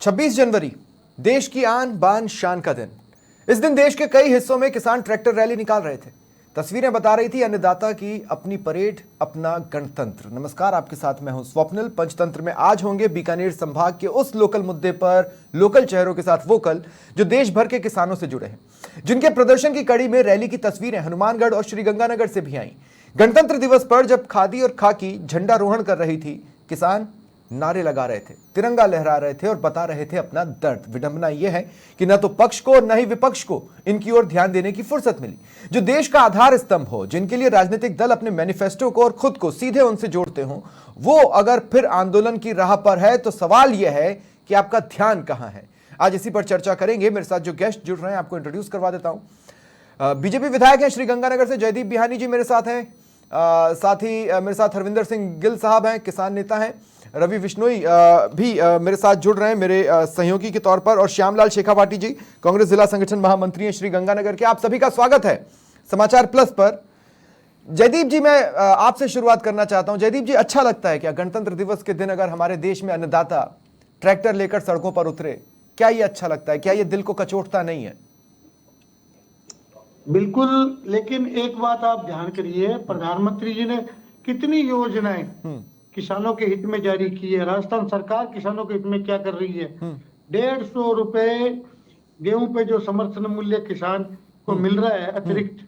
26 जनवरी देश की आन बान शान का दिन। इस दिन देश के कई हिस्सों में किसान ट्रैक्टर रैली निकाल रहे थे। तस्वीरें बता रही थी अन्नदाता की अपनी परेड, अपना गणतंत्र। नमस्कार, आपके साथ मैं हूं स्वप्निल। पंचतंत्र में आज होंगे बीकानेर संभाग के उस लोकल मुद्दे पर लोकल चेहरों के साथ वोकल जो देश भर के किसानों से जुड़े हैं, जिनके प्रदर्शन की कड़ी में रैली की तस्वीरें हनुमानगढ़ और श्रीगंगानगर से भी आई। गणतंत्र दिवस पर जब खादी और खाकी झंडारोहण कर रही थी, किसान नारे लगा रहे थे, तिरंगा लहरा रहे थे और बता रहे थे अपना दर्द। विडंबना यह है कि न तो पक्ष को न ही विपक्ष को इनकी ओर ध्यान देने की फुर्सत मिली। जो देश का आधार स्तंभ हो, जिनके लिए राजनीतिक दल अपने मैनिफेस्टो को और खुद को सीधे उनसे जोड़ते हो, वो अगर फिर आंदोलन की राह पर है तो सवाल यह है कि आपका ध्यान कहां है। आज इसी पर चर्चा करेंगे। मेरे साथ जो गेस्ट जुड़ रहे हैं आपको इंट्रोड्यूस करवा देता हूं। बीजेपी विधायक हैं श्रीगंगानगर से जयदीप बिहानी जी मेरे साथ हैं। साथ ही मेरे साथ हरविंदर सिंह गिल साहब हैं, किसान नेता हैं। रवि बिश्नोई भी मेरे साथ जुड़ रहे हैं मेरे सहयोगी के तौर पर। और श्यामलाल शेखावाटी जी कांग्रेस जिला संगठन महामंत्री हैं श्रीगंगानगर के। आप सभी का स्वागत है समाचार प्लस पर। जयदीप जी, मैं आपसे शुरुआत करना चाहता हूं। जयदीप जी, अच्छा लगता है क्या गणतंत्र दिवस के दिन अगर हमारे देश में अन्नदाता ट्रैक्टर लेकर सड़कों पर उतरे? क्या ये अच्छा लगता है? क्या ये दिल को कचोटता नहीं है? बिल्कुल, लेकिन एक बात आप ध्यान करिए, प्रधानमंत्री जी ने कितनी योजनाएं किसानों के हित में जारी की है। राजस्थान सरकार किसानों के हित में क्या कर रही है? 150 रुपए गेहूं पे जो समर्थन मूल्य किसान को मिल रहा है अतिरिक्त,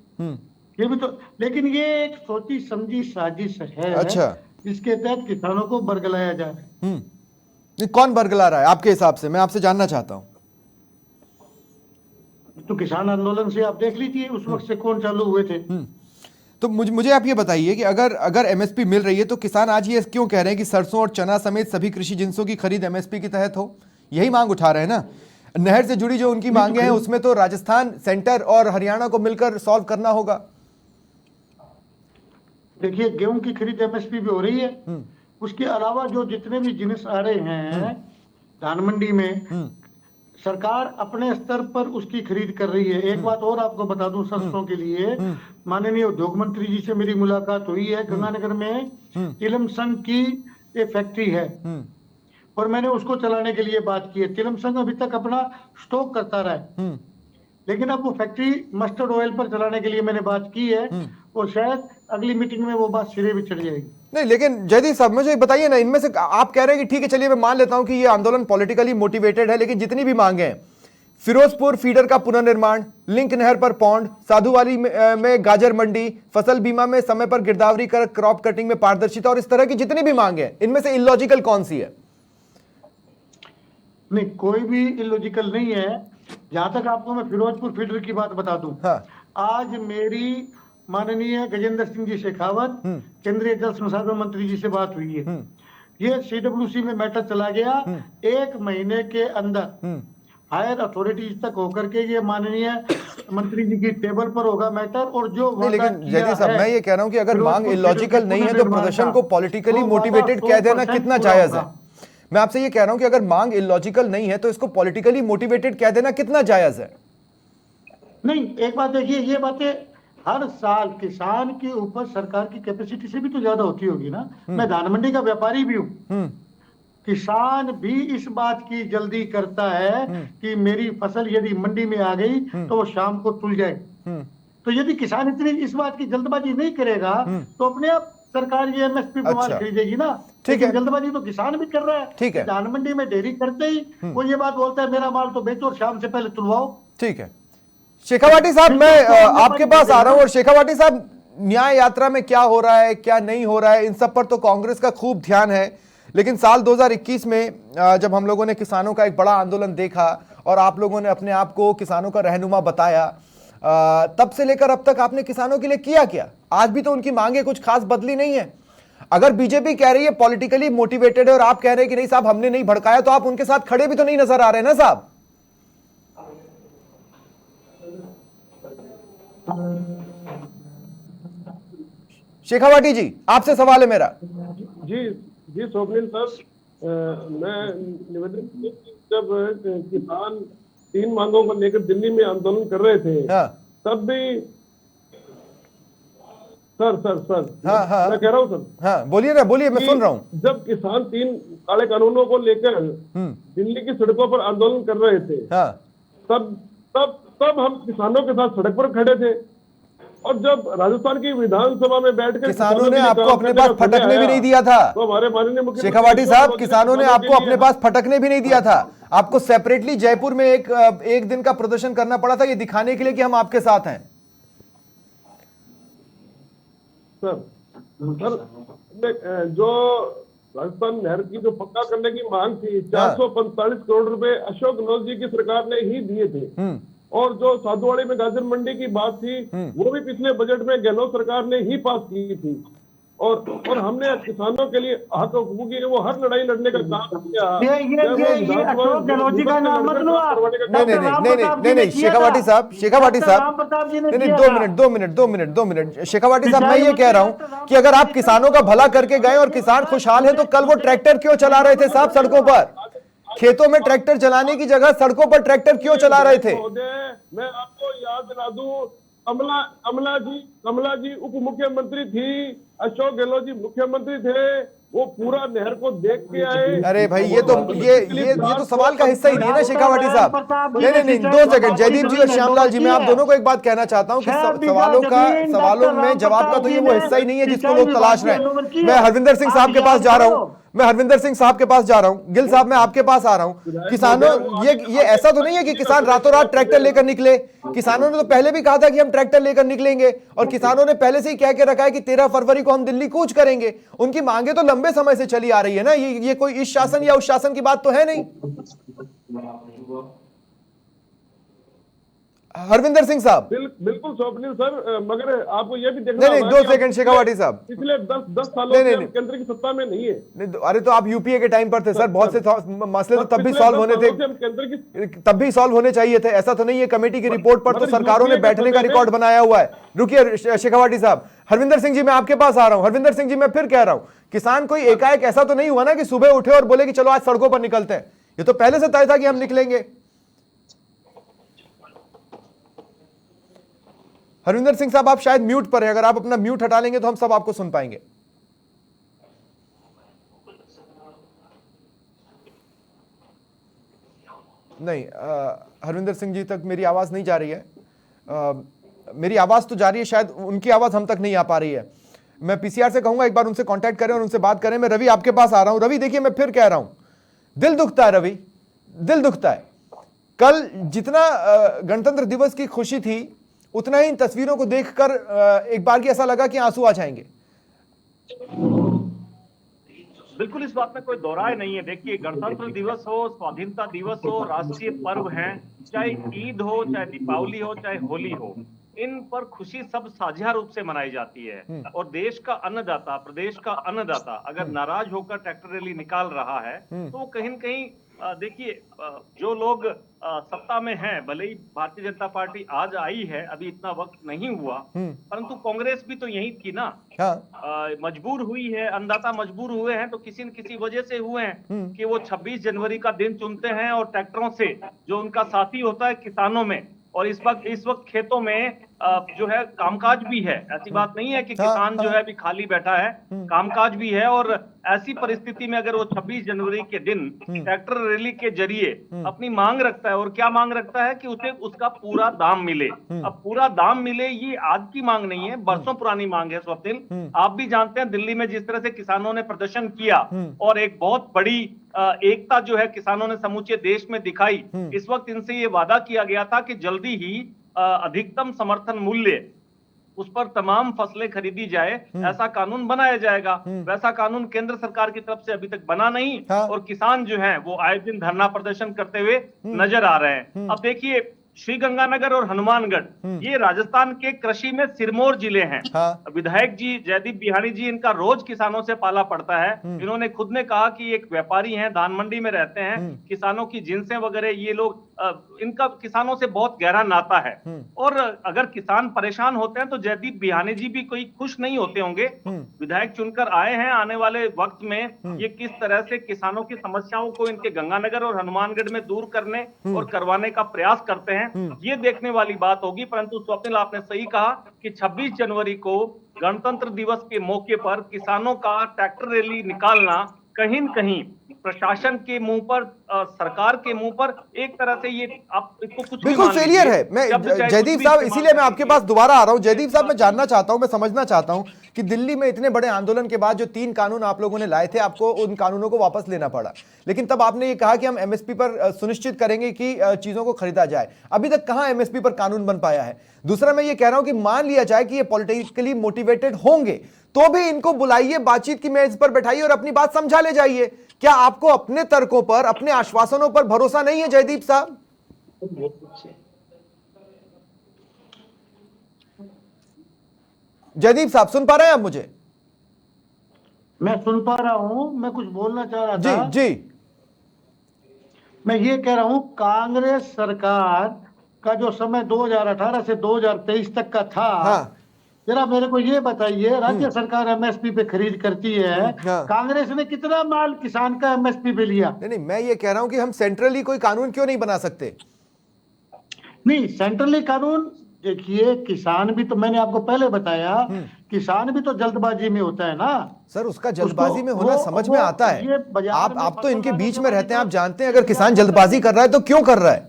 ये भी तो, लेकिन ये एक सोची समझी साजिश है। अच्छा, जिसके तहत किसानों को बरगलाया जा रहा है। कौन बरगला रहा है आपके हिसाब से? मैं आपसे जानना चाहता हूं। तो किसान आंदोलन से आप देख लीजिए उस वक्त से कौन चालू हुए थे। तो मुझे आप ये बताइए कि अगर एमएसपी मिल रही है तो किसान आज ये क्यों कह रहे हैं कि सरसों और चना समेत सभी कृषि जिंसों की खरीद एमएसपी के तहत हो? यही मांग उठा रहे हैं ना। नहर से जुड़ी जो उनकी मांगे हैं उसमें तो राजस्थान, सेंटर और हरियाणा को मिलकर सॉल्व करना होगा। देखिए, गेहूं की खरीद एमएसपी भी हो रही है। उसके अलावा जो जितने भी जिनिस आ रहे हैं धान मंडी में, सरकार अपने स्तर पर उसकी खरीद कर रही है। एक बात और आपको बता दूं, सरसों के लिए माननीय उद्योग मंत्री जी से मेरी मुलाकात हुई है। गंगानगर में तिलमसंग की एक फैक्ट्री है और मैंने उसको चलाने के लिए बात की है। तिलमसंग अभी तक अपना स्टॉक करता रहा है, लेकिन अब वो फैक्ट्री मस्टर्ड ऑयल पर चलाने के लिए मैंने बात की है और शायद अगली मीटिंग में वो बात सिरे भी चढ़ जाएगी। नहीं, लेकिन जयदीप साहब मुझे बताइए ना, इनमें से आप कह रहे हैं कि ठीक है, चलिए मैं मान लेता हूं कि ये आंदोलन पॉलिटिकली मोटिवेटेड है, लेकिन जितनी भी मांगे हैं, फिरोजपुर फीडर का पुनर्निर्माण, लिंक नहर पर पौंड, साधुवाली में गाजर मंडी, फसल बीमा में समय पर गिरदावरी कर क्रॉप कटिंग में पारदर्शिता और इस तरह की जितनी भी मांगे हैं, इनमें से इलॉजिकल कौन सी है? नहीं, कोई भी इलॉजिकल नहीं है। जहां तक आपको मैं फिरोजपुर फीडर की बात बता दूं, हाँ। आज मेरी माननीय गजेंद्र सिंह जी शेखावत, केंद्रीय जल संसाधन मंत्री जी से बात हुई है। ये सीडब्ल्यूसी में मैटर चला गया, 1 महीने के अंदर हायर अथॉरिटीज तक होकर के ये माननीय मंत्री जी की टेबल पर होगा मैटर। और जो नहीं, लेकिन जयदीप साहब मैं ये कह रहा हूं कि अगर मांग इलॉजिकल नहीं है तो प्रदर्शन को पॉलिटिकली मोटिवेटेड कह देना कितना जायज है? मैं आपसे ये कह रहा हूं कि अगर मांग इलॉजिकल नहीं है तो इसको पॉलिटिकली मोटिवेटेड कह देना कितना जायज है? नहीं, एक बात देखिए, ये बातें हर साल किसान की ऊपर सरकार की कैपेसिटी से भी तो ज्यादा होती होगी ना। मैं धान मंडी का व्यापारी भी हूं। किसान भी इस बात की जल्दी करता है कि मेरी फसल यदि मंडी में आ गई तो वो शाम को तुल जाए। तो यदि किसान इतनी इस बात की जल्दबाजी नहीं करेगा तो अपने आप सरकार ये एमएसपी को माल खरीदेगी ना। ठीक है, जल्दबाजी तो किसान भी कर रहा है। ठीक है, धान मंडी में डेयरी करते ही वो ये बात बोलता है मेरा माल तो बेचो और शाम से पहले तुलवाओ। ठीक है, शेखावाटी साहब मैं आपके पास आ रहा हूं। और शेखावाटी साहब, न्याय यात्रा में क्या हो रहा है, क्या नहीं हो रहा है, इन सब पर तो कांग्रेस का खूब ध्यान है। लेकिन साल 2021 में जब हम लोगों ने किसानों का एक बड़ा आंदोलन देखा और आप लोगों ने अपने आप को किसानों का रहनुमा बताया, तब से लेकर अब तक आपने किसानों के लिए किया क्या? आज भी तो उनकी मांगे कुछ खास बदली नहीं है। अगर बीजेपी कह रही है पॉलिटिकली मोटिवेटेड है और आप कह रहे हैं कि नहीं साहब हमने नहीं भड़काया, तो आप उनके साथ खड़े भी तो नहीं नजर आ रहे ना साहब। शेखावाटी जी, आपसे सवाल है मेरा। जी जी स्वप्निल सर, मैं निवेदन जब किसान 3 मांगों को लेकर दिल्ली में आंदोलन कर रहे थे, हाँ। तब भी सर हाँ हाँ मैं कह रहा हूँ सर हाँ, बोलिए ना, बोलिए, मैं सुन रहा हूँ। जब किसान 3 काले कानूनों को लेकर दिल्ली की सड़कों पर आंदोलन कर रहे थे, हाँ तब तब तब हम किसानों के साथ सड़क पर खड़े थे। और जब राजस्थान की विधानसभा में बैठकर किसानों ने के लिए आपको काम अपने करने पास का समय फटकने भी आया, नहीं दिया था। तो हमारे माननीय मुख्यमंत्री शेखावाटी अशोक साहब, गहलोत जी ने किसानों ने किसानों के आपको लिए अपने पास फटकने भी नहीं दिया था। आपको सेपरेटली जयपुर में एक दिन का प्रदर्शन करना पड़ा था, ये दिखाने के लिए कि हम आपके साथ हैं। सर जो राजस्थान नहर की जो पक्का करने की मांग थी, 445 करोड़ रुपए अशोक गहलोत जी की सरकार ने ही दिए थे। और जो साधुवाड़ी में गाजर मंडी की बात थी, वो भी पिछले बजट में गहलोत सरकार ने ही पास की थी। और हमने किसानों के लिए हक हकूक की वो हर लड़ाई लड़ने का काम किया। ये अशोक गहलोत जी का नाम मत लो आप। नहीं नहीं नहीं नहीं नहीं नहीं, शेखावाटी साहब, शेखावाटी साहब, प्रताप जी ने नहीं नहीं, किया 2 था। Minute 2 minute 2 minute 2 minute, Shekhawati साहब, मैं ये कह रहा हूं कि अगर आप किसानों का भला करके गए और किसान खुशहाल है, तो कल वो ट्रैक्टर क्यों चला रहे थे साहब सड़कों पर? खेतों में ट्रैक्टर चलाने की जगह सड़कों पर ट्रैक्टर क्यों चला रहे थे? मैं आपको याद दिला दूं, कमला जी उप मुख्यमंत्री थी, अशोक गहलोत जी मुख्यमंत्री थे। वो पूरा नहर को देख के आए। अरे भाई, ये तो सवाल का हिस्सा ही नहीं है ना शेखावाटी साहब। नहीं नहीं नहीं, 2 सेकंड, जयदीप जी और श्यामलाल जी, मैं आप दोनों को एक बात कहना चाहता हूं कि सवालों में जवाब का तो ये वो हिस्सा ही नहीं है जिसको लोग तलाश रहे हैं। मैं हरविंदर सिंह साहब के पास जा रहा हूं, गिल साहब मैं आपके पास आ रहा हूं। किसानों, ये ऐसा तो नहीं है कि किसान रातों रात ट्रैक्टर लेकर निकले। किसानों ने तो पहले भी कहा था कि हम ट्रैक्टर लेकर निकलेंगे, और किसानों ने पहले से ही कह के रखा है कि 13 फरवरी को हम दिल्ली कूच करेंगे। उनकी मांगे तो लंबे समय से चली आ रही है ना, ये कोई इस शासन या उस शासन की बात तो है नहीं। हरविंदर सिंह साहब, बिल्कुल स्वप्निल सर, मगर आपको यह भी देखना नहीं 2 सेकंड शेखावाटी साहब, पिछले 10 सालों से हम केंद्र की सत्ता में नहीं है। नहीं, अरे तो आप यूपीए के टाइम पर थे सर, बहुत से मसले तो तब भी सॉल्व होने थे, तब भी सॉल्व होने चाहिए थे। ऐसा तो नहीं है, कमेटी की रिपोर्ट पर तो सरकारों ने बैठने का रिकॉर्ड बनाया हुआ है। रुकिए शेखावाटी साहब, हरविंदर सिंह जी मैं आपके पास आ रहा हूं। हरविंदर सिंह जी, मैं फिर कह रहा हूं, किसान कोई एकाएक ऐसा तो नहीं हुआ ना कि सुबह उठे और बोले कि चलो आज सड़कों पर निकलते हैं। ये तो पहले से तय था कि हम निकलेंगे। हरविंदर सिंह साहब, आप शायद म्यूट पर हैं, अगर आप अपना म्यूट हटा लेंगे तो हम सब आपको सुन पाएंगे। नहीं, हरविंदर सिंह जी तक मेरी आवाज नहीं जा रही है। मेरी आवाज तो जा रही है, शायद उनकी आवाज हम तक नहीं आ पा रही है। मैं पीसीआर से कहूंगा एक बार उनसे कांटेक्ट करें और उनसे बात करें। मैं रवि आपके पास आ रहा हूं। रवि देखिए, मैं फिर कह रहा हूं, दिल दुखता है रवि, दिल दुखता है। कल जितना गणतंत्र दिवस की खुशी थी, उतना ही इन तस्वीरों को देखकर एक बार की ऐसा लगा कि आंसू आ जाएंगे। बिल्कुल, इस बात में कोई दो राय नहीं है। देखिए, गणतंत्र दिवस हो, स्वाधीनता दिवस हो, राष्ट्रीय पर्व हैं, चाहे ईद हो, चाहे दीपावली हो, चाहे होली हो, इन पर खुशी सब साझा रूप से मनाई जाती है। और देश का अन्नदाता, प्रदेश का अन्नदाता अगर नाराज होकर ट्रैक्टर रैली निकाल रहा है, तो कहीं न कहीं देखिए, जो लोग सत्ता में हैं, भले ही भारतीय जनता पार्टी आज आई है, अभी इतना वक्त नहीं हुआ, परंतु कांग्रेस भी तो यही थी ना। हाँ। मजबूर हुई है, अन्नदाता मजबूर हुए हैं तो किसी न किसी वजह से हुए हैं कि वो 26 जनवरी का दिन चुनते हैं और ट्रैक्टरों से, जो उनका साथी होता है किसानों में, और इस वक्त खेतों में जो है कामकाज भी है। ऐसी बात नहीं है कि किसान जो है अभी खाली बैठा है, कामकाज भी है। और ऐसी परिस्थिति में अगर वो 26 जनवरी के दिन ट्रैक्टर रैली के जरिए अपनी मांग रखता है, और क्या मांग रखता है कि उसे उसका पूरा दाम मिले। अब पूरा दाम मिले, ये आज की मांग नहीं है, बरसों पुरानी मांग है स्वप्निल। आप भी जानते हैं दिल्ली में जिस तरह से किसानों ने प्रदर्शन किया और एक बहुत बड़ी एकता जो है किसानों ने समूचे देश में दिखाई। इस वक्त इनसे ये वादा किया गया था कि जल्दी ही अधिकतम समर्थन मूल्य, उस पर तमाम फसलें खरीदी जाए, ऐसा कानून बनाया जाएगा। वैसा कानून केंद्र सरकार की तरफ से अभी तक बना नहीं। और किसान जो हैं वो आए दिन धरना प्रदर्शन करते हुए नजर आ रहे हैं। अब देखिए, श्रीगंगानगर और हनुमानगढ़ ये राजस्थान के कृषि में सिरमौर जिले हैं। विधायक जी जयदीप बिहानी जी, इनका रोज किसानों से पाला पड़ता है। इन्होंने खुद ने कहा कि एक व्यापारी हैं, धान मंडी में रहते हैं, किसानों की जिनसें वगैरह ये लोग, इनका किसानों से बहुत गहरा नाता है। और अगर किसान परेशान होते हैं तो जयदीप बिहानी जी भी कोई खुश नहीं होते होंगे। विधायक चुनकर आए हैं, आने वाले वक्त में ये किस तरह से किसानों की समस्याओं को इनके गंगानगर और हनुमानगढ़ में दूर करने और करवाने का प्रयास करते हैं, ये देखने वाली बात होगी। परंतु स्वप्निल, आपने सही कहा कि 26 जनवरी को गणतंत्र दिवस के मौके पर किसानों का ट्रैक्टर रैली निकालना कहीं न कहीं प्रशासन के मुंह पर, सरकार के मुंह पर एक तरह से ये आप इसको कुछ भी बिल्कुल मान फेलियर लीजिए, है। मैं शब्द चाहे जयदीप कुछ भी साहब, इस्तेमाल इसीलिए मैं कर आपके लीजिए। पास दोबारा आ रहा हूं। जयदीप साहब, मैं जानना चाहता हूं, मैं समझना चाहता हूं कि दिल्ली में इतने बड़े आंदोलन के बाद जो 3 कानून आप लोगों ने लाए थे, आपको उन कानूनों को वापस लेना पड़ा, लेकिन तब आपने ये कहा कि हम एमएसपी पर सुनिश्चित करेंगे कि चीजों को खरीदा जाए। अभी तक कहां एमएसपी पर कानून बन पाया है? दूसरा, मैं ये कह रहा हूं कि मान लिया जाए कि ये पॉलिटिकली मोटिवेटेड होंगे, तो भी इनको बुलाइए, बातचीत की मेज पर बैठाइए और अपनी बात समझा ले जाइए। क्या आपको अपने तर्कों पर, अपने आश्वासनों पर भरोसा नहीं है जयदीप साहब? जयदीप साहब, सुन पा रहे हैं आप मुझे? मैं सुन पा रहा हूं। मैं कुछ बोलना चाह रहा जी था। जी। मैं ये कह रहा हूं, कांग्रेस सरकार का जो समय 2018 से 2023 तक का था, हाँ। जरा मेरे को ये बताइए, राज्य सरकार एमएसपी पे खरीद करती है, हाँ। कांग्रेस ने कितना माल किसान का एमएसपी पे लिया? नहीं नहीं, मैं ये कह रहा हूं कि हम सेंट्रली कोई कानून क्यों नहीं बना सकते? नहीं, सेंट्रली कानून देखिए, किसान भी तो, मैंने आपको पहले बताया, किसान भी तो जल्दबाजी में होता है ना सर, उसका जल्दबाजी में होना समझ में आता है। ये बाजार में आप तो फसल इनके लाने बीच के में बाद रहते हैं, आप तो जानते हैं अगर किसान जल्दबाजी कर रहा है तो क्यों कर रहा है?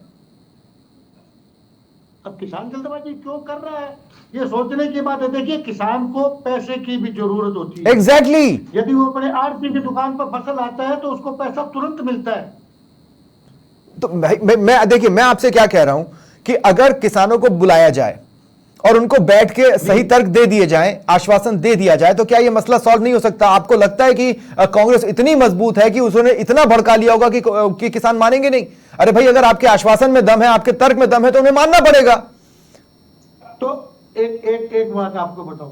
अब किसान जल्दबाजी क्यों कर रहा है, ये सोचने की बात है। देखिए, किसान को पैसे की भी जरूरत होती है। एग्जैक्टली। यदि वो अपने आड़ती की दुकान पर फसल आता है तो उसको पैसा तुरंत मिलता है। तो मैं देखिए, मैं आपसे क्या कह रहा हूं कि अगर किसानों को बुलाया जाए और उनको बैठ के सही तर्क दे दिए जाएं, आश्वासन दे दिया जाए, तो क्या यह मसला सॉल्व नहीं हो सकता? आपको लगता है कि कांग्रेस इतनी मजबूत है कि उसने इतना भड़का लिया होगा कि किसान मानेंगे नहीं? अरे भाई, अगर आपके आश्वासन में दम है, आपके तर्क में दम है, तो उन्हें मानना पड़ेगा। तो एक बात आपको बताऊं,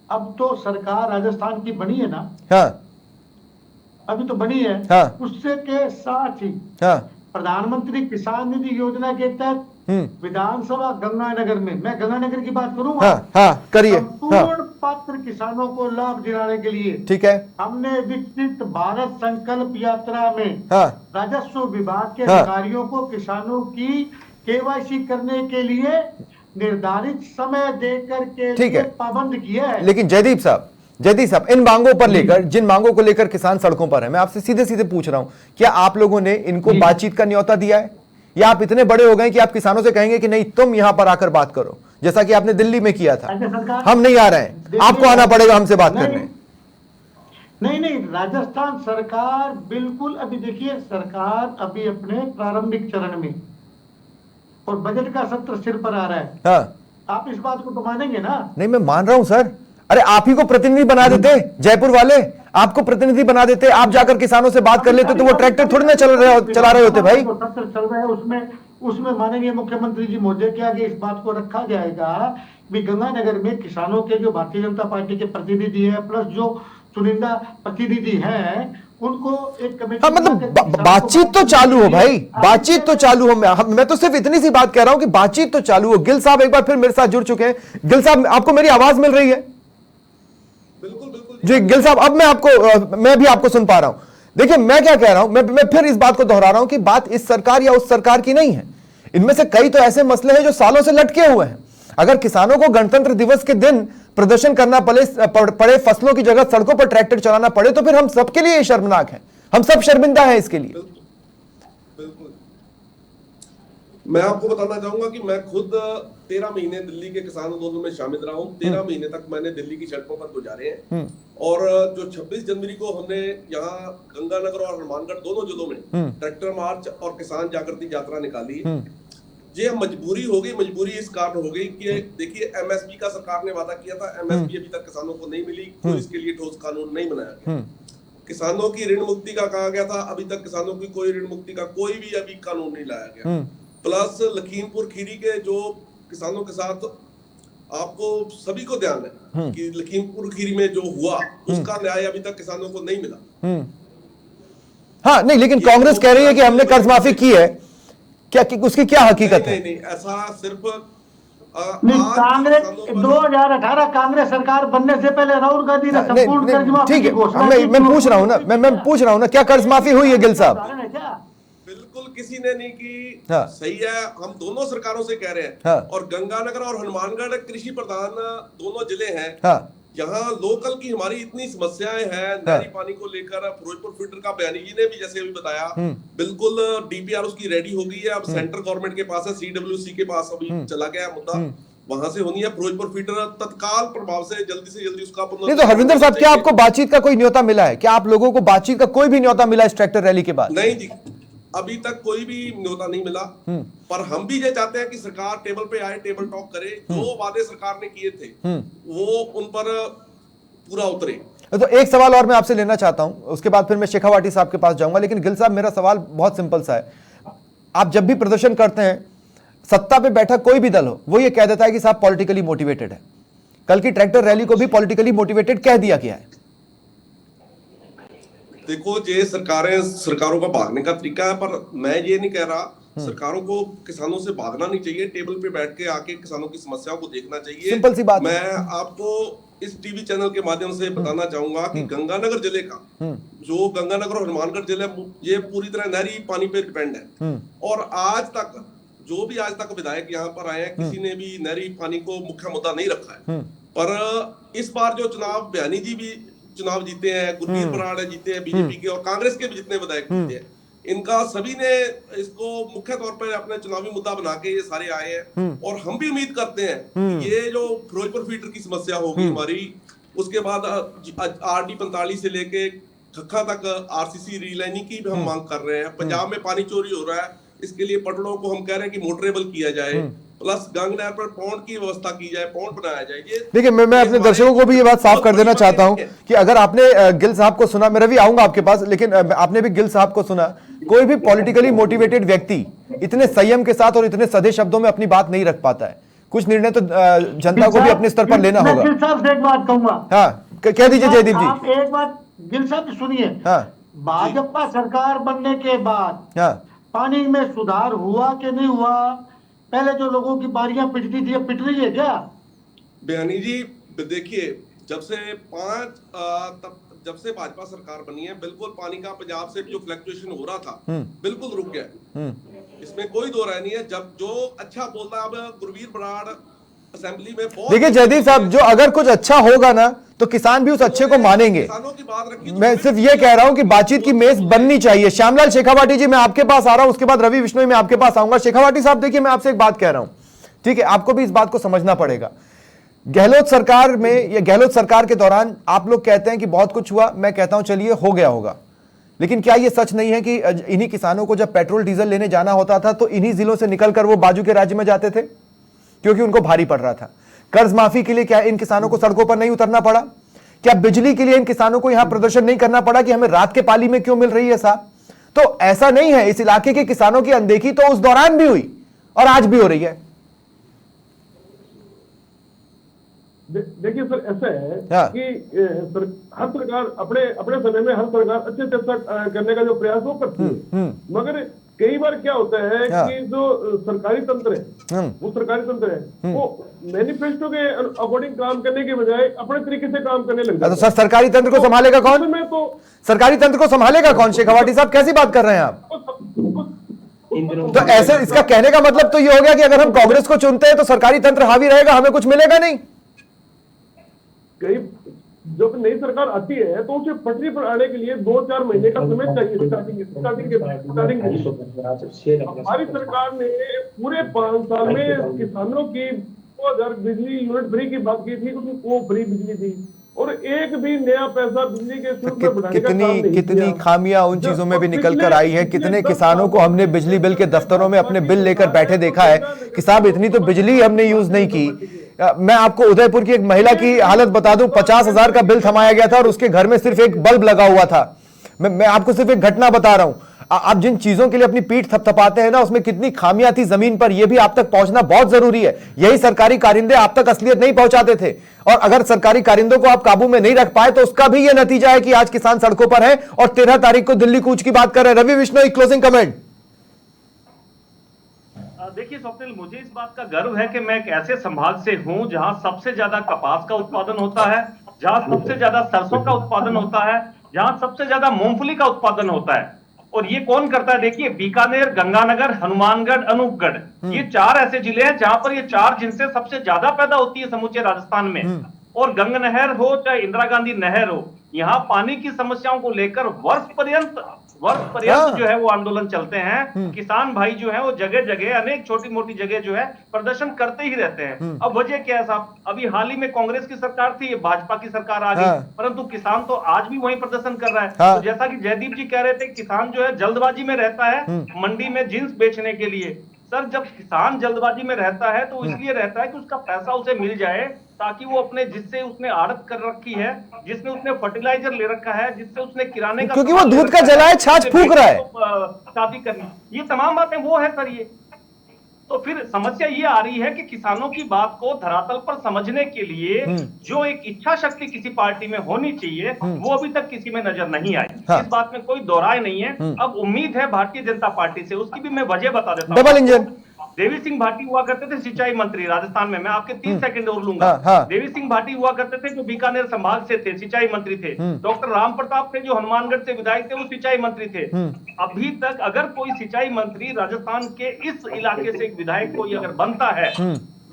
अब तो सरकार राजस्थान की बनी है ना, हाँ अभी तो बनी है। हाँ। उससे के साथ ही हाँ। प्रधानमंत्री किसान निधि योजना के तहत विधानसभा गंगानगर में, मैं गंगानगर की बात करूंगा, हाँ हाँ, करिए। हाँ, संपूर्ण पात्र किसानों को लाभ दिलाने के लिए ठीक है। हमने विकसित भारत संकल्प यात्रा में हाँ राजस्व विभाग के हाँ। अधिकारियों को किसानों की केवाईसी करने के लिए निर्धारित समय देकर के ठीक लिए है। पाबंद किया है। लेकिन जयदीप साहब, इन मांगों पर लेकर, जिन मांगों को लेकर किसान सड़कों पर है, मैं आपसे सीधे सीधे पूछ रहा हूं, क्या आप लोगों ने इनको बातचीत का न्योता दिया है, या आप इतने बड़े हो गए कि आप किसानों से कहेंगे कि नहीं, तुम यहां पर आकर बात करो, जैसा कि आपने दिल्ली में किया था? हम नहीं आ रहे हैं, आपको आना पड़ेगा हमसे बात करने। नहीं, राजस्थान सरकार बिल्कुल, अभी देखिए, सरकार अभी अपने प्रारंभिक चरण में, और बजट का सत्र सिर पर आ रहा है। हाँ। आप इस बात को तो मानेंगे ना? नहीं, मैं मान रहा हूं सर। अरे, आप ही को प्रतिनिधि बना देते, जयपुर वाले आपको प्रतिनिधि बना देते, आप जाकर किसानों से बात कर लेते, तो वो ट्रैक्टर थोड़ी ना चला रहे होते भाई। सत्र चल रहा है, उसमें माननीय मुख्यमंत्री जी महोदय के आगे इस बात को रखा जाएगा कि गंगानगर में किसानों के जो भारतीय जनता पार्टी के प्रतिनिधि है, प्लस जो चुनिंदा प्रतिनिधि हैं, उनको एक कमेटी, हाँ, मतलब बातचीत तो चालू हो भाई, बातचीत तो चालू हो। मैं तो सिर्फ इतनी सी बात कह रहा हूं कि बातचीत तो चालू हो। गिल साहब एक बार फिर मेरे साथ जुड़ चुके हैं। गिल साहब, आपको मेरी आवाज मिल रही है? बिल्कुल बिल्कुल जी गिल साहब, अब मैं भी आपको सुन पा रहा हूं। देखिए, मैं क्या कह रहा हूं, मैं फिर इस बात को दोहरा रहा हूं कि बात इस सरकार या उस सरकार की नहीं है। इनमें से कई तो ऐसे मसले हैं जो सालों से लटके हुए हैं। अगर किसानों को गणतंत्र दिवस के दिन प्रदर्शन करना पड़े, फसलों की जगह सड़कों पर ट्रैक्टर चलाना पड़े, तो फिर हम सबके लिए शर्मनाक है। हम सब शर्मिंदा हैं इसके लिए। बिल्कुल। मैं आपको बताना चाहूंगा कि मैं खुद 13 महीने दिल्ली के किसान आंदोलन में शामिल रहा हूं। 13 महीने तक मैंने दिल्ली की सड़कों पर गुजारे हैं। और जो 26 जनवरी को हमने यहाँ गंगानगर और हनुमानगढ़ दोनों जिलों में ट्रैक्टर मार्च और किसान जागृति यात्रा निकाली, ये मजबूरी हो गई। मजबूरी इस कारण हो गई कि देखिए, एमएसपी का सरकार ने वादा किया था, एमएसपी अभी तक किसानों को नहीं मिली, कोई इसके लिए ठोस कानून नहीं बनाया गया। किसानों की ऋण मुक्ति का कहा गया था, अभी तक किसानों की कोई ऋण मुक्ति का कोई भी अभी कानून नहीं लाया गया। प्लस लखीमपुर खीरी के जो किसानों के साथ, आपको सभी को ध्यान है कि लखीमपुर खीरी में जो हुआ उसका न्याय अभी तक किसानों को नहीं मिला। हाँ, नहीं, लेकिन कांग्रेस कह रही है कि हमने कर्ज माफी की है। क्या उसकी क्या हकीकत है? नहीं, ऐसा सिर्फ कांग्रेस 2018 कांग्रेस सरकार बनने से पहले राहुल गांधी ने संपूर्ण कर्ज माफी की घोषणा की। मैं पूछ रहा हूं ना, मैं पूछ रहा हूं ना, क्या कर्ज माफी हुई है गिल साहब? बिल्कुल किसी ने नहीं की। हाँ। सही है, हम दोनों सरकारों से कह रहे हैं। हाँ। और गंगानगर और हनुमानगढ़ कृषि प्रधान दोनों जिले हैं। हाँ। यहाँ लोकल की हमारी इतनी समस्याएं हैं नहरी पानी को लेकर। फिरोजपुर फीडर का बयानी जी ने भी जैसे अभी बताया, बिल्कुल डीपीआर उसकी रेडी हो गई है। अब सेंट्रल गवर्नमेंट के पास है, सीडब्ल्यूसी के पास अभी चला गया मुद्दा, वहां से होनी है। फिरोजपुर फीडर तत्काल प्रभाव से जल्दी उसका नहीं तो हरविंदर साहब, क्या आपको बातचीत का कोई न्योता मिला है? क्या आप लोगों को बातचीत का कोई भी न्योता मिला इस ट्रैक्टर रैली के बाद? नहीं जी, अभी तक कोई भी न्योता नहीं मिला। पर हम भी ये चाहते हैं कि सरकार टेबल पे आए, टेबल टॉक करे। जो वादे सरकार ने किए थे वो उन पर पूरा उतरे। तो एक सवाल और मैं आपसे लेना चाहता हूं, उसके बाद फिर मैं शेखावाटी साहब के पास जाऊंगा। लेकिन गिल साहब, मेरा सवाल बहुत सिंपल सा है। आप जब भी प्रदर्शन करते हैं, सत्ता पे बैठा कोई भी दल हो, वो ये कह देता है कि साहब पॉलिटिकली मोटिवेटेड है। कल की ट्रैक्टर रैली को भी पॉलिटिकली मोटिवेटेड कह दिया गया है। देखो, ये सरकारों का भागने का तरीका है, पर मैं ये नहीं कह रहा सरकारों को किसानों से भागना नहीं चाहिए। टेबल पे बैठ के आके किसानों की समस्याओं को देखना चाहिए। सिंपल सी बात। मैं आपको इस टीवी चैनल के माध्यम से बताना चाहूंगा कि गंगानगर जिले का जो गंगानगर और हनुमानगढ़ जिले, ये पूरी तरह नहरी पानी पे डिपेंड है। और आज तक जो भी आज तक विधायक यहाँ पर आए हैं, किसी ने भी नहरी पानी को मुख्य मुद्दा नहीं रखा है। पर इस बार जो चुनाव, बयानी जी भी चुनाव जीते हैं, गुरमीत बराड़ जीते हैं बीजेपी के, और कांग्रेस के भी जितने विधायक जीते हैं, इनका सभी ने इसको मुख्य तौर पर अपने चुनावी मुद्दा बना के ये सारे आए हैं। और हम भी उम्मीद करते हैं ये जो फिरोजपुर फीडर की समस्या होगी हमारी, उसके बाद RD 45 से लेके खखा तक RCC रीलाइनिंग की भी हम मांग कर रहे हैं। पंजाब में पानी चोरी हो रहा है, इसके लिए पटड़ों को हम कह रहे हैं कि मोटरेबल किया जाए, प्लस गंग नहर पर पौंड की व्यवस्था की जाए, पौंड बनाया जाए। ये देखिए, मैं अपने दर्शकों को भी ये बात साफ कर देना चाहता हूं कि अगर आपने गिल साहब को सुना, मैं रवि आऊंगा आपके पास, लेकिन आपने भी गिल साहब को सुना, कोई भी पॉलिटिकली मोटिवेटेड व्यक्ति इतने संयम के साथ और इतने सधे शब्दों में अपनी बात नहीं रख पाता है। कुछ निर्णय तो जनता को भी अपने स्तर पर लेना होगा। गिल साहब से एक बात कहूंगा। हाँ, कह दीजिए जयदीप जी। आप एक बात गिल साहब सुनिए। हाँ, भाजपा सरकार बनने के बाद हाँ, पानी में सुधार हुआ कि नहीं हुआ? पहले जो लोगों की बारियां पिटती थी, अब पिट रही है क्या? बयानी जी, देखिए, जब से भाजपा सरकार बनी है, बिल्कुल पानी का पंजाब से जो फ्लक्चुएशन हो रहा था बिल्कुल रुक गया। इसमें कोई दो राय नहीं है। जब जो अच्छा बोलता है, अब गुरवीर बराड़ असेंबली में बहुत, देखिए जयदीप साहब, जो अगर कुछ अच्छा होगा ना तो किसान भी उस अच्छे को मानेंगे। किसानों की बात रखी, मैं सिर्फ ये कह रहा हूं कि बातचीत की मेज बननी चाहिए। श्यामलाल शेखावाटी जी, मैं आपके पास आ रहा हूं, उसके बाद रवि बिश्नोई मैं आपके पास आऊंगा। शेखावाटी साहब, देखिए मैं आपसे एक बात कह रहा हूं, ठीक है, आपको भी इस बात को समझना पड़ेगा। गहलोत सरकार में या गहलोत सरकार के दौरान आप लोग कहते हैं कि बहुत कुछ हुआ, मैं कहता हूं चलिए हो गया होगा, लेकिन क्या यह सच नहीं है कि इन्हीं किसानों को जब पेट्रोल डीजल लेने जाना होता था तो इन्हीं जिलों से निकलकर वो बाजू के राज्य में जाते थे, क्योंकि उनको भारी पड़ रहा था? कर्ज माफी के लिए क्या इन किसानों को सड़कों पर नहीं उतरना पड़ा? क्या बिजली के लिए इन किसानों को यहां प्रदर्शन नहीं करना पड़ा कि हमें रात के पाली में क्यों मिल रही है साहब? तो ऐसा नहीं है, इस इलाके के किसानों की अनदेखी तो उस दौरान भी हुई और आज भी हो रही है। देखिए सर, ऐसा है हाँ। कि हर सरकार अपने समय में हर सरकार अच्छे से अच्छा करने का जो प्रयास वो करती है, मगर कई बार क्या होता है कि जो सरकारी तंत्र है, वो सरकारी तंत्र है, वो मैनिफेस्टो के अकॉर्डिंग काम करने के बजाय अपने तरीके से काम करने लग जाता है। तो सर, सरकारी तंत्र को संभालेगा कौन? सरकारी तंत्र को संभालेगा कौन? शेखावाटी साहब, कैसी बात कर रहे हैं आप? तो ऐसे इसका कहने का मतलब तो ये हो गया कि अगर हम कांग्रेस को चुनते हैं तो सरकारी तंत्र हावी रहेगा, हमें कुछ मिलेगा नहीं। कई जब नई सरकार आती है तो उसे पटरी पर आने के लिए 2-4 महीने का समय चाहिए। स्टार्टिंग हमारी सरकार ने पूरे 5 साल में किसानों की 2000 बिजली यूनिट फ्री की बात की थी, वो फ्री बिजली थी, और एक भी नया पैसा बिजली के शुल्क में बढ़ाने का काम नहीं किया। कितनी खामियां उन चीजों में भी निकल कर आई है। कितने किसानों को हमने बिजली बिल के दफ्तरों में अपने बिल लेकर बैठे देखा है कि साहब इतनी तो बिजली हमने यूज नहीं की। मैं आपको उदयपुर की एक महिला की हालत बता दूं, 50,000 का बिल थमाया गया था और उसके घर में सिर्फ एक बल्ब लगा हुआ था। मैं आपको सिर्फ एक घटना बता रहा हूं। आप जिन चीजों के लिए अपनी पीठ थपथपाते हैं ना, उसमें कितनी खामियां थी जमीन पर, यह भी आप तक पहुंचना बहुत जरूरी है। यही सरकारी कारिंदे आप तक असलियत नहीं पहुंचाते थे, और अगर सरकारी कारिंदों को आप काबू में नहीं रख पाए तो उसका भी यह नतीजा है कि आज किसान सड़कों पर हैं और 13 तारीख को दिल्ली कूच की बात कर रहे हैं। Ravi Bishnoi, closing comment. देखिए स्वप्निल, मुझे इस बात का गर्व है कि मैं एक ऐसे संभाग से हूं जहां सबसे ज्यादा कपास का उत्पादन होता है, जहां सबसे ज्यादा सरसों का उत्पादन होता है, जहां सबसे ज्यादा मूंगफली का उत्पादन होता है। और ये कौन करता है? देखिए, बीकानेर, गंगानगर, हनुमानगढ़, अनूपगढ़, ये 4 ऐसे जिले हैं जहां पर ये 4 जिनसे सबसे ज्यादा पैदा होती है समूचे राजस्थान में। और गंगा नहर हो चाहे इंदिरा गांधी नहर हो, यहाँ पानी की समस्याओं को लेकर वर्ष पर्यंत जो है वो आंदोलन चलते हैं। किसान भाई जो है वो जगह जगह अनेक छोटी मोटी जगह जो है प्रदर्शन करते ही रहते हैं। अब वजह क्या है साहब, अभी हाल ही में कांग्रेस की सरकार थी, भाजपा की सरकार आ गई, परंतु किसान तो आज भी वही प्रदर्शन कर रहा है। तो जैसा कि जयदीप जी कह रहे थे, किसान जो है जल्दबाजी में रहता है मंडी में जींस बेचने के लिए। सर, जब किसान जल्दबाजी में रहता है तो इसलिए रहता है कि उसका पैसा उसे मिल जाए, ताकि वो अपने जिससे उसने आड़त कर रखी है, जिसने उसने फर्टिलाइजर ले रखा है, जिससे उसने किराने का, क्योंकि वो दूध का जलाए छाछ फूंक रहा है, शादी करनी, ये तमाम बातें वो है सर। ये तो फिर समस्या ये आ रही है कि किसानों की बात को धरातल पर समझने के लिए जो एक इच्छा शक्ति किसी पार्टी में होनी चाहिए, वो अभी तक किसी में नजर नहीं आई। हाँ। इस बात में कोई दोहराए नहीं है। अब उम्मीद है भारतीय जनता पार्टी से, उसकी भी मैं वजह बता देता हूं। Double engine. देवी सिंह भाटी हुआ करते थे सिंचाई मंत्री राजस्थान में, मैं आपके 3 सेकंड और लूंगा। हाँ। देवी सिंह भाटी हुआ करते थे जो बीकानेर संभाग से थे, सिंचाई मंत्री थे। डॉक्टर राम प्रताप थे जो हनुमानगढ़ से विधायक थे, वो सिंचाई मंत्री थे। अभी तक अगर कोई सिंचाई मंत्री राजस्थान के इस इलाके से एक विधायक कोई अगर बनता है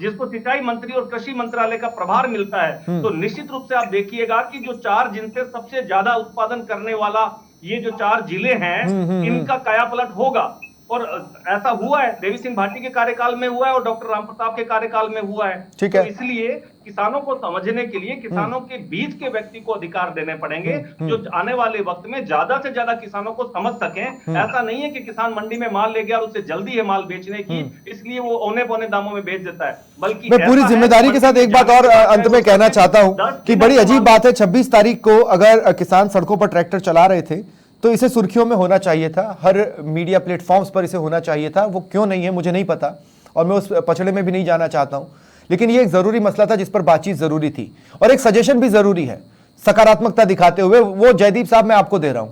जिसको सिंचाई मंत्री और कृषि मंत्रालय का प्रभार मिलता है, तो निश्चित रूप से आप देखिएगा कि जो 4 जिनसे सबसे ज्यादा उत्पादन करने वाला ये जो 4 जिले हैं, इनका कायापलट होगा। और ऐसा हुआ है, देवी सिंह भाटी के कार्यकाल में हुआ है और डॉक्टर राम प्रताप के कार्यकाल में हुआ है। ठीक है। तो इसलिए किसानों को समझने के लिए किसानों के बीच के व्यक्ति को अधिकार देने पड़ेंगे, जो आने वाले वक्त में ज्यादा से ज्यादा किसानों को समझ सकें। ऐसा नहीं है कि किसान मंडी में माल ले गया और उसे जल्दी है माल बेचने की, इसलिए वो औने पौने दामों में बेच देता है। बल्कि मैं पूरी जिम्मेदारी के साथ एक बात और अंत में कहना चाहता हूं कि बड़ी अजीब बात है, 26 तारीख को अगर किसान सड़कों पर ट्रैक्टर चला रहे थे तो इसे सुर्खियों में होना चाहिए था, हर मीडिया प्लेटफॉर्म्स पर इसे होना चाहिए था। वो क्यों नहीं है मुझे नहीं पता और मैं उस पछड़े में भी नहीं जाना चाहता हूं, लेकिन ये एक जरूरी मसला था जिस पर बातचीत जरूरी थी और एक सजेशन भी जरूरी है सकारात्मकता दिखाते हुए। वो जयदीप साहब मैं आपको दे रहा हूं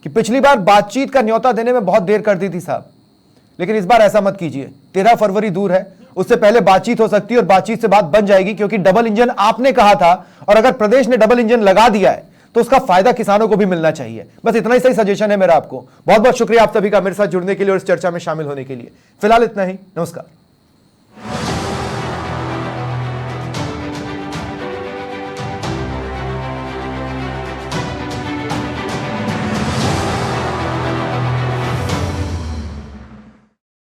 कि पिछली बार बातचीत का न्योता देने में बहुत देर कर दी थी साहब, लेकिन इस बार ऐसा मत कीजिए। 13 फरवरी दूर है, उससे पहले बातचीत हो सकती है और बातचीत से बात बन जाएगी, क्योंकि डबल इंजन आपने कहा था और अगर प्रदेश ने डबल इंजन लगा दिया है तो उसका फायदा किसानों को भी मिलना चाहिए। बस इतना ही सही सजेशन है मेरा आपको। बहुत बहुत शुक्रिया आप सभी का मेरे साथ जुड़ने के लिए और इस चर्चा में शामिल होने के लिए। फिलहाल इतना ही, नमस्कार।